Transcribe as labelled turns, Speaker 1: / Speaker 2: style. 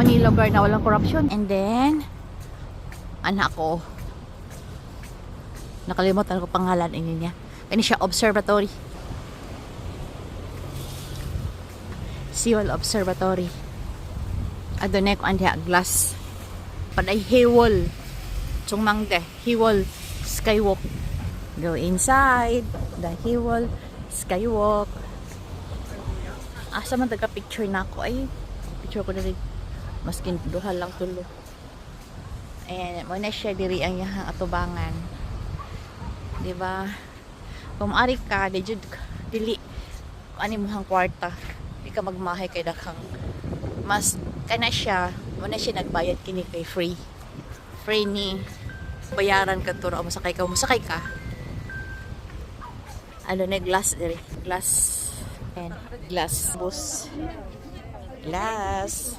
Speaker 1: ni lugar na walang corruption. And then anak ko, nakalimutan ko pangalan ini niya. Kani siya observatory. Seoul Observatory. Adonay ko andiha glass. Panay hiwol. Tsungmang de, hiwol skywalk. Go inside the hiwol skywalk. Asa man taga picture na ako ay picture ko diri maskin duha lang tulo. And mo na siya diri ang yahang atubangan. Di ba? Kung ari ka dili ani mo hang kwarta. Di ka magmahay kay dakhang mas kana siya mo na siya nagbayad kini kay free ni bayaran ka turo mo sakay ka ano na glass diri glass and glass bus glass